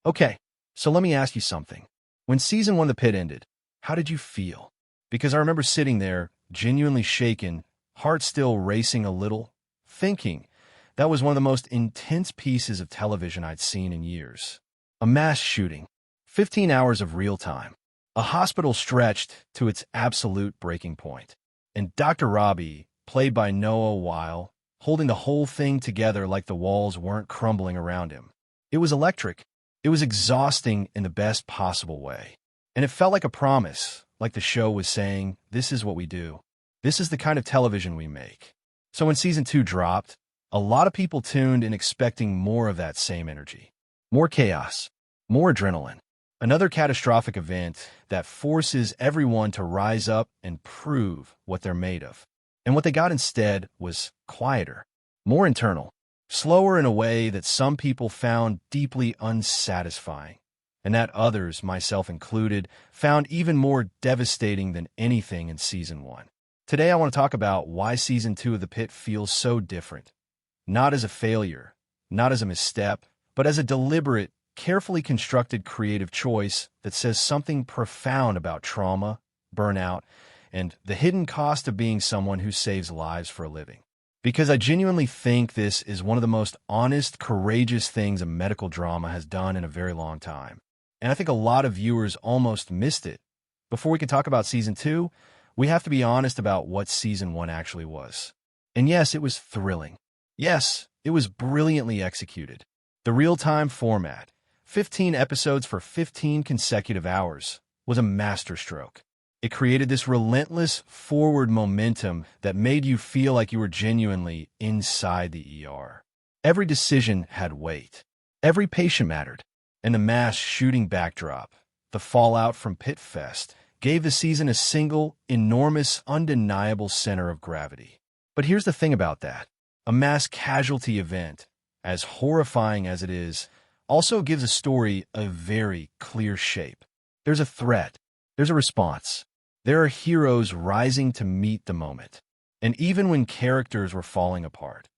Okay, so let me ask you something. When season one of The Pit ended, how did you feel? Because I remember sitting there, genuinely shaken, heart still racing a little, thinking that was one of the most intense pieces of television I'd seen in years. A mass shooting, 15 hours of real time, a hospital stretched to its absolute breaking point, and Dr. Robbie, played by Noah Weil, holding the whole thing together like the walls weren't crumbling around him. It was electric. It was exhausting in the best possible way. And it felt like a promise, like the show was saying, this is what we do. This is the kind of television we make. So when season two dropped, a lot of people tuned in expecting more of that same energy. More chaos, more adrenaline. Another catastrophic event that forces everyone to rise up and prove what they're made of. And what they got instead was quieter, more internal, slower in a way that some people found deeply unsatisfying, and that others, myself included, found even more devastating than anything in season one. Today I want to talk about why season two of The Pit feels so different. Not as a failure, not as a misstep, but as a deliberate, carefully constructed creative choice that says something profound about trauma, burnout, and the hidden cost of being someone who saves lives for a living. Because I genuinely think this is one of the most honest, courageous things a medical drama has done in a very long time. And I think a lot of viewers almost missed it. Before we can talk about season two, we have to be honest about what season one actually was. And yes, it was thrilling. Yes, it was brilliantly executed. The real-time format, 15 episodes for 15 consecutive hours, was a masterstroke. It created this relentless forward momentum that made you feel like you were genuinely inside the ER. Every decision had weight. Every patient mattered. And the mass shooting backdrop, the fallout from Pitt Fest, gave the season a single, enormous, undeniable center of gravity. But here's the thing about that. A mass casualty event, as horrifying as it is, also gives a story a very clear shape. There's a threat. There's a response. There are heroes rising to meet the moment. And even when characters were falling apart,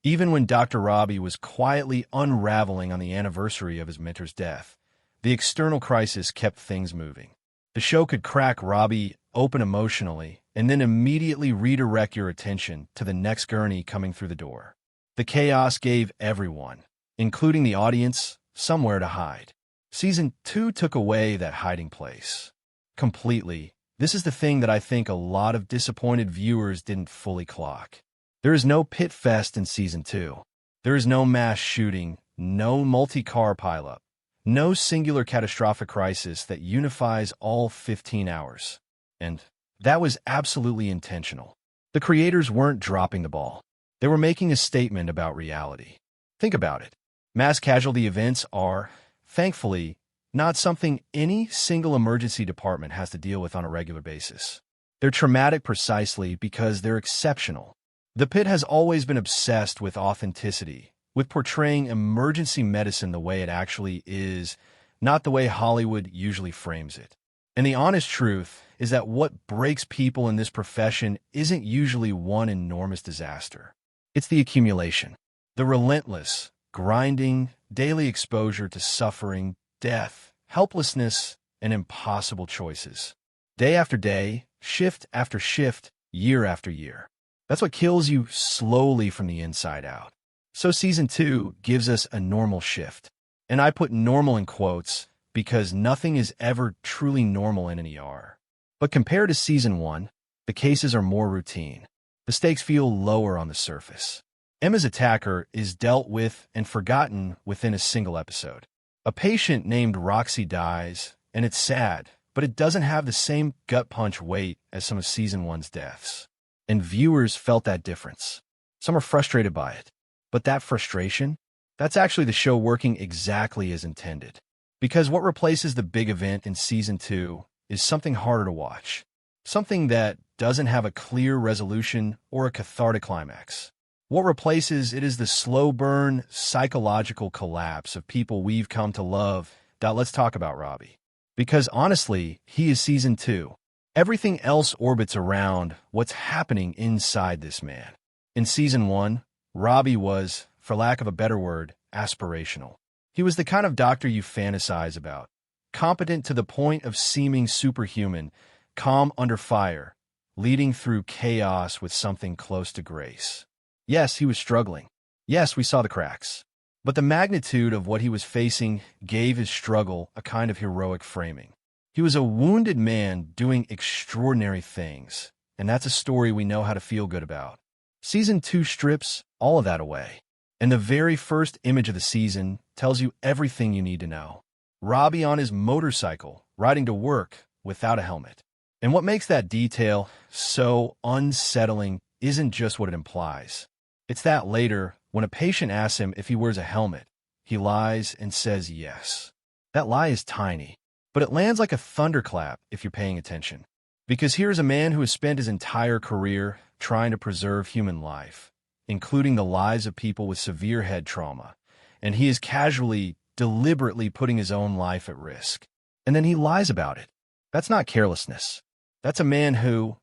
even when Dr. Robbie was quietly unraveling on the anniversary of his mentor's death, the external crisis kept things moving. The show could crack Robbie open emotionally and then immediately redirect your attention to the next gurney coming through the door. The chaos gave everyone, including the audience, somewhere to hide. Season two took away that hiding place. Completely. This is the thing that I think a lot of disappointed viewers didn't fully clock. There is no Pit Fest in season two. There is no mass shooting, no multi-car pileup, no singular catastrophic crisis that unifies all 15 hours. And that was absolutely intentional. The creators weren't dropping the ball. They were making a statement about reality. Think about it. Mass casualty events are, thankfully, not something any single emergency department has to deal with on a regular basis. They're traumatic precisely because they're exceptional. The Pit has always been obsessed with authenticity, with portraying emergency medicine the way it actually is, not the way Hollywood usually frames it. And the honest truth is that what breaks people in this profession isn't usually one enormous disaster. It's the accumulation, the relentless, grinding, daily exposure to suffering, death, helplessness, and impossible choices. Day after day, shift after shift, year after year. That's what kills you slowly from the inside out. So season two gives us a normal shift. And I put normal in quotes because nothing is ever truly normal in an ER. But compared to season one, the cases are more routine. The stakes feel lower on the surface. Emma's attacker is dealt with and forgotten within a single episode. A patient named Roxy dies, and it's sad, but it doesn't have the same gut punch weight as some of season one's deaths. And viewers felt that difference. Some are frustrated by it. But that frustration, that's actually the show working exactly as intended. Because what replaces the big event in season two is something harder to watch. Something that doesn't have a clear resolution or a cathartic climax. What replaces it is the slow burn, psychological collapse of people we've come to love. Let's talk about Robbie. Because honestly, he is season two. Everything else orbits around what's happening inside this man. In season one, Robbie was, for lack of a better word, aspirational. He was the kind of doctor you fantasize about, competent to the point of seeming superhuman, calm under fire, leading through chaos with something close to grace. Yes, he was struggling. Yes, we saw the cracks. But the magnitude of what he was facing gave his struggle a kind of heroic framing. He was a wounded man doing extraordinary things, and that's a story we know how to feel good about. Season 2 strips all of that away. And the very first image of the season tells you everything you need to know. Robbie on his motorcycle, riding to work without a helmet. And what makes that detail so unsettling isn't just what it implies. It's that later, when a patient asks him if he wears a helmet, he lies and says yes. That lie is tiny, but it lands like a thunderclap if you're paying attention. Because here's a man who has spent his entire career trying to preserve human life, including the lives of people with severe head trauma, and he is casually, deliberately putting his own life at risk. And then he lies about it. That's not carelessness. That's a man who,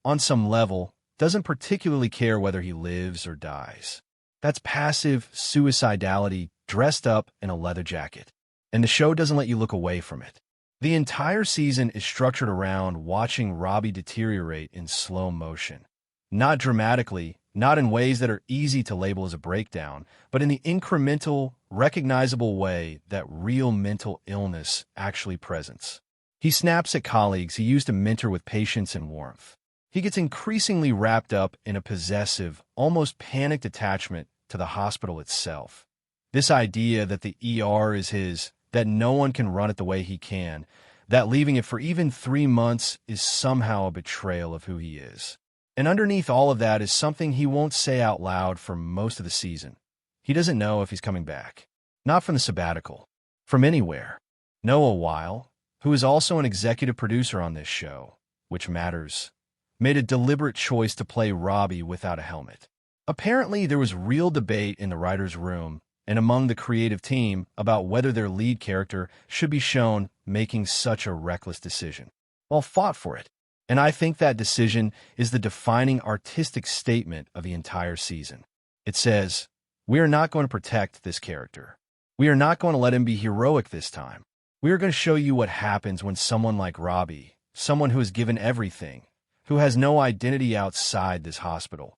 on some level, doesn't particularly care whether he lives or dies. That's passive suicidality dressed up in a leather jacket. And the show doesn't let you look away from it. The entire season is structured around watching Robbie deteriorate in slow motion. Not dramatically, not in ways that are easy to label as a breakdown, but in the incremental, recognizable way that real mental illness actually presents. He snaps at colleagues he used to mentor with patience and warmth. He gets increasingly wrapped up in a possessive, almost panicked attachment to the hospital itself. This idea that the ER is his, that no one can run it the way he can, that leaving it for even 3 months is somehow a betrayal of who he is. And underneath all of that is something he won't say out loud for most of the season. He doesn't know if he's coming back. Not from the sabbatical. From anywhere. Noah Weil, who is also an executive producer on this show, which matters, made a deliberate choice to play Robbie without a helmet. Apparently, there was real debate in the writer's room and among the creative team about whether their lead character should be shown making such a reckless decision. Well, fought for it. And I think that decision is the defining artistic statement of the entire season. It says, we are not going to protect this character. We are not going to let him be heroic this time. We are going to show you what happens when someone like Robbie, someone who has given everything, who has no identity outside this hospital,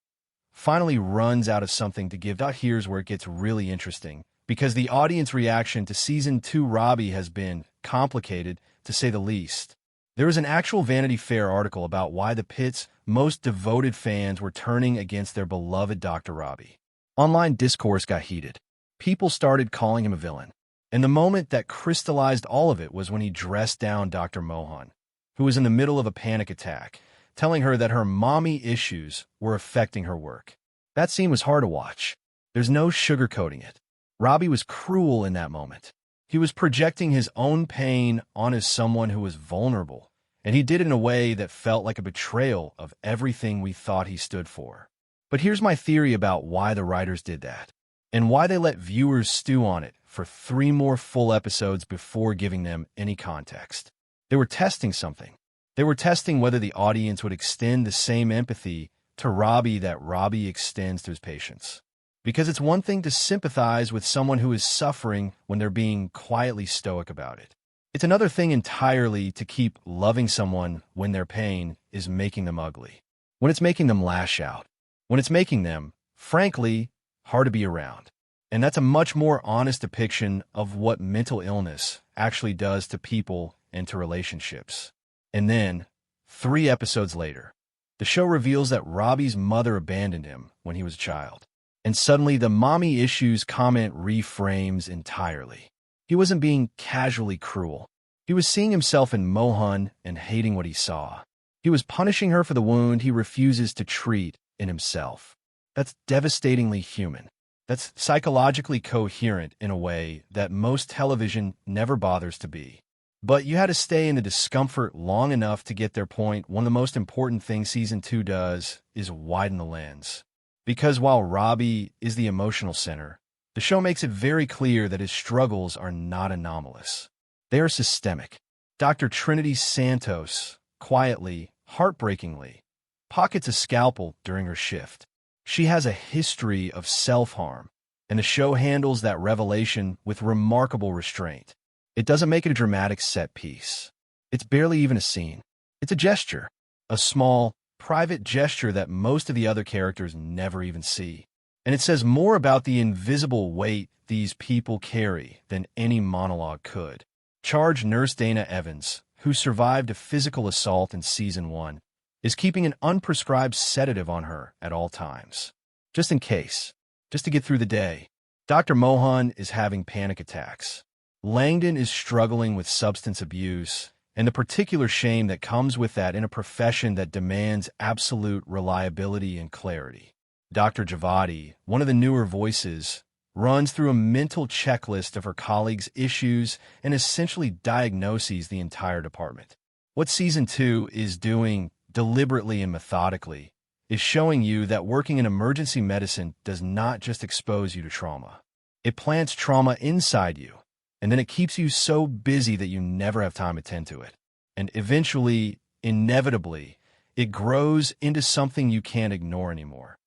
finally runs out of something to give. Here's where it gets really interesting, because the audience reaction to Season 2 Robbie has been complicated, to say the least. There was an actual Vanity Fair article about why the Pitt's most devoted fans were turning against their beloved Dr. Robbie. Online discourse got heated. People started calling him a villain. And the moment that crystallized all of it was when he dressed down Dr. Mohan, who was in the middle of a panic attack, telling her that her mommy issues were affecting her work. That scene was hard to watch. There's no sugarcoating it. Robbie was cruel in that moment. He was projecting his own pain onto someone who was vulnerable, and he did it in a way that felt like a betrayal of everything we thought he stood for. But here's my theory about why the writers did that, and why they let viewers stew on it for 3 more full episodes before giving them any context. They were testing something. They were testing whether the audience would extend the same empathy to Robbie that Robbie extends to his patients. Because it's one thing to sympathize with someone who is suffering when they're being quietly stoic about it. It's another thing entirely to keep loving someone when their pain is making them ugly. When it's making them lash out. When it's making them, frankly, hard to be around. And that's a much more honest depiction of what mental illness actually does to people and to relationships. And then, 3 episodes later, the show reveals that Robbie's mother abandoned him when he was a child. And suddenly the mommy issues comment reframes entirely. He wasn't being casually cruel. He was seeing himself in Mohan and hating what he saw. He was punishing her for the wound he refuses to treat in himself. That's devastatingly human. That's psychologically coherent in a way that most television never bothers to be. But you had to stay in the discomfort long enough to get their point. One of the most important things Season 2 does is widen the lens. Because while Robbie is the emotional center, the show makes it very clear that his struggles are not anomalous. They are systemic. Dr. Trinity Santos, quietly, heartbreakingly, pockets a scalpel during her shift. She has a history of self-harm, And the show handles that revelation with remarkable restraint. It doesn't make it a dramatic set piece. It's barely even a scene. It's a gesture. A small, private gesture that most of the other characters never even see. And it says more about the invisible weight these people carry than any monologue could. Charge nurse Dana Evans, who survived a physical assault in Season 1, is keeping an unprescribed sedative on her at all times. Just in case. Just to get through the day. Dr. Mohan is having panic attacks. Langdon is struggling with substance abuse and the particular shame that comes with that in a profession that demands absolute reliability and clarity. Dr. Javadi, one of the newer voices, runs through a mental checklist of her colleagues' issues and essentially diagnoses the entire department. What Season 2 is doing deliberately and methodically is showing you that working in emergency medicine does not just expose you to trauma. It plants trauma inside you, and then it keeps you so busy that you never have time to tend to it. And eventually, inevitably, it grows into something you can't ignore anymore.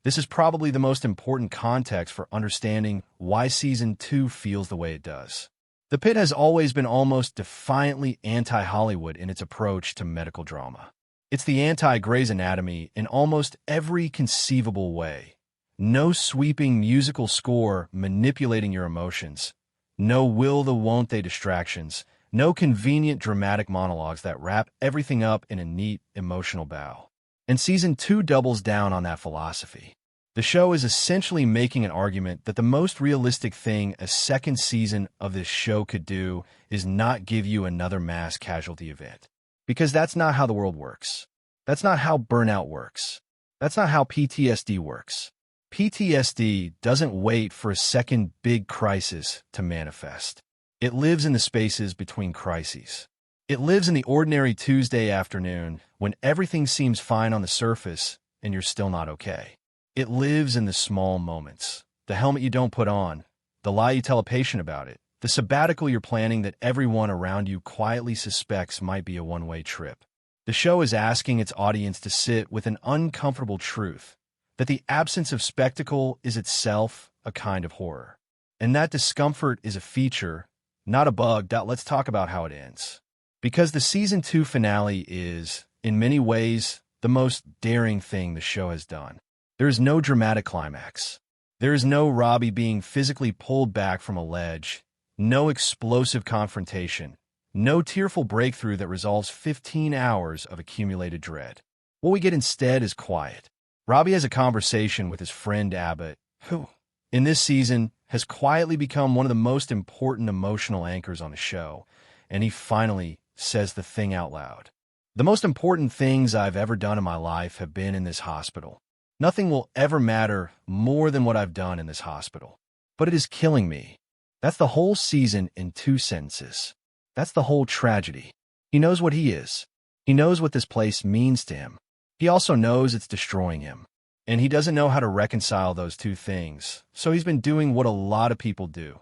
This is probably the most important context for understanding why Season 2 feels the way it does. The Pitt has always been almost defiantly anti-Hollywood in its approach to medical drama. It's the anti-Grey's Anatomy in almost every conceivable way. No sweeping musical score manipulating your emotions. No will-the-won't-they distractions. No convenient dramatic monologues that wrap everything up in a neat, emotional bow. And Season 2 doubles down on that philosophy. The show is essentially making an argument that the most realistic thing a second season of this show could do is not give you another mass casualty event. Because that's not how the world works. That's not how burnout works. That's not how PTSD works. PTSD doesn't wait for a second big crisis to manifest. It lives in the spaces between crises. It lives in the ordinary Tuesday afternoon when everything seems fine on the surface and you're still not okay. It lives in the small moments. The helmet you don't put on, the lie you tell a patient about it, the sabbatical you're planning that everyone around you quietly suspects might be a one-way trip. The show is asking its audience to sit with an uncomfortable truth, that the absence of spectacle is itself a kind of horror. And that discomfort is a feature, not a bug. Let's talk about how it ends. Because the Season 2 finale is, in many ways, the most daring thing the show has done. There is no dramatic climax. There is no Robbie being physically pulled back from a ledge, no explosive confrontation, no tearful breakthrough that resolves 15 hours of accumulated dread. What we get instead is quiet. Robbie has a conversation with his friend Abbott, who, in this season, has quietly become one of the most important emotional anchors on the show, and he finally says the thing out loud. The most important things I've ever done in my life have been in this hospital. Nothing will ever matter more than what I've done in this hospital. But it is killing me. That's the whole season in 2 sentences. That's the whole tragedy. He knows what he is. He knows what this place means to him. He also knows it's destroying him. And he doesn't know how to reconcile those two things. So he's been doing what a lot of people do.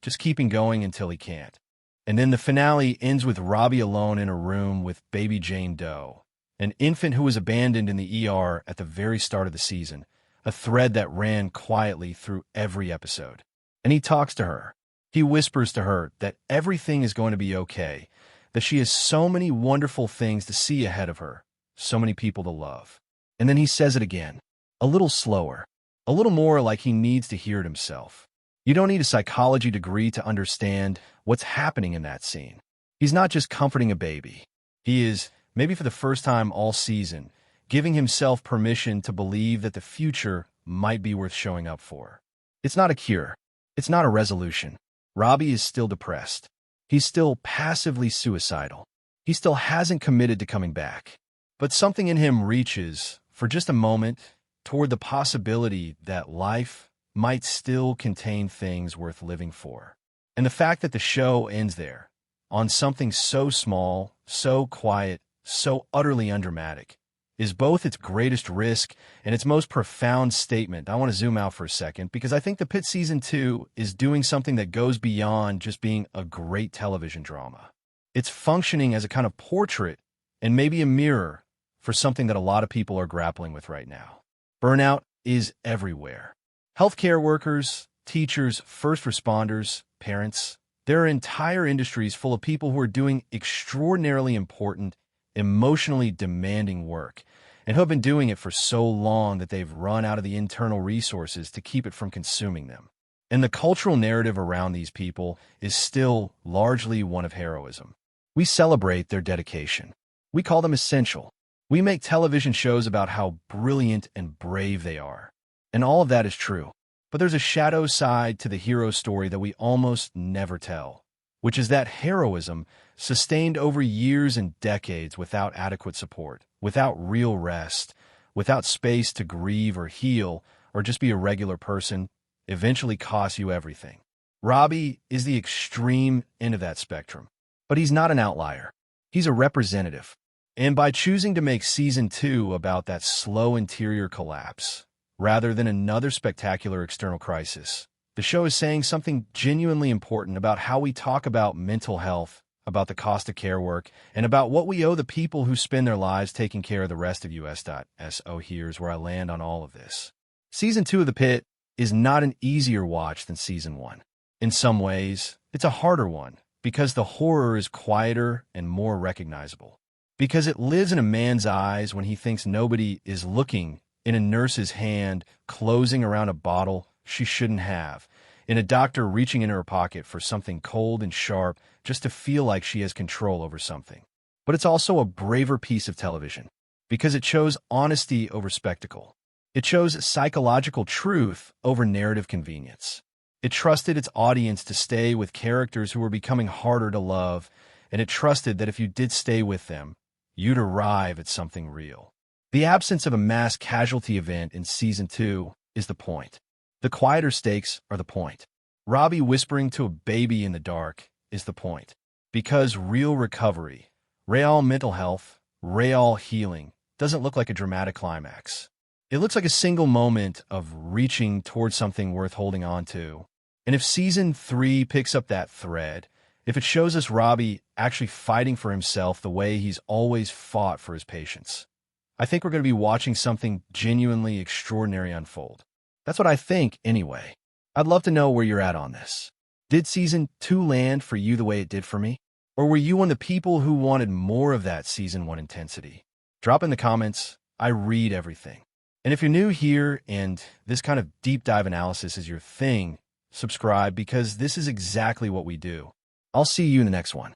Just keeping going until he can't. And then the finale ends with Robbie alone in a room with baby Jane Doe, an infant who was abandoned in the ER at the very start of the season, a thread that ran quietly through every episode. And he talks to her. He whispers to her that everything is going to be okay, that she has so many wonderful things to see ahead of her, so many people to love. And then he says it again, a little slower, a little more like he needs to hear it himself. You don't need a psychology degree to understand what's happening in that scene. He's not just comforting a baby. He is, maybe for the first time all season, giving himself permission to believe that the future might be worth showing up for. It's not a cure. It's not a resolution. Robbie is still depressed. He's still passively suicidal. He still hasn't committed to coming back. But something in him reaches, for just a moment, toward the possibility that life might still contain things worth living for. And the fact that the show ends there, on something so small, so quiet, so utterly undramatic, is both its greatest risk and its most profound statement. I want to zoom out for a second because I think The Pitt Season 2 is doing something that goes beyond just being a great television drama. It's functioning as a kind of portrait and maybe a mirror for something that a lot of people are grappling with right now. Burnout is everywhere. Healthcare workers, teachers, first responders, parents. There are entire industries full of people who are doing extraordinarily important, emotionally demanding work, and who have been doing it for so long that they've run out of the internal resources to keep it from consuming them. And the cultural narrative around these people is still largely one of heroism. We celebrate their dedication. We call them essential. We make television shows about how brilliant and brave they are. And all of that is true. But there's a shadow side to the hero story that we almost never tell, which is that heroism, sustained over years and decades without adequate support, without real rest, without space to grieve or heal, or just be a regular person, eventually costs you everything. Robbie is the extreme end of that spectrum, but he's not an outlier. He's a representative. And by choosing to make Season 2 about that slow interior collapse, rather than another spectacular external crisis, the show is saying something genuinely important about how we talk about mental health, about the cost of care work, and about what we owe the people who spend their lives taking care of the rest of us. So here's where I land on all of this. Season 2 of The Pitt is not an easier watch than Season 1. In some ways, it's a harder one, because the horror is quieter and more recognizable. Because it lives in a man's eyes when he thinks nobody is looking, in a nurse's hand closing around a bottle she shouldn't have, in a doctor reaching in her pocket for something cold and sharp just to feel like she has control over something. But it's also a braver piece of television, because it chose honesty over spectacle. It chose psychological truth over narrative convenience. It trusted its audience to stay with characters who were becoming harder to love, and it trusted that if you did stay with them, you'd arrive at something real. The absence of a mass casualty event in Season 2 is the point. The quieter stakes are the point. Robbie whispering to a baby in the dark is the point. Because real recovery, real mental health, real healing doesn't look like a dramatic climax. It looks like a single moment of reaching towards something worth holding on to. And if Season 3 picks up that thread, if it shows us Robbie actually fighting for himself the way he's always fought for his patients, I think we're going to be watching something genuinely extraordinary unfold. That's what I think, anyway. I'd love to know where you're at on this. Did Season 2 land for you the way it did for me? Or were you one of the people who wanted more of that Season 1 intensity? Drop in the comments. I read everything. And if you're new here and this kind of deep dive analysis is your thing, subscribe, because this is exactly what we do. I'll see you in the next one.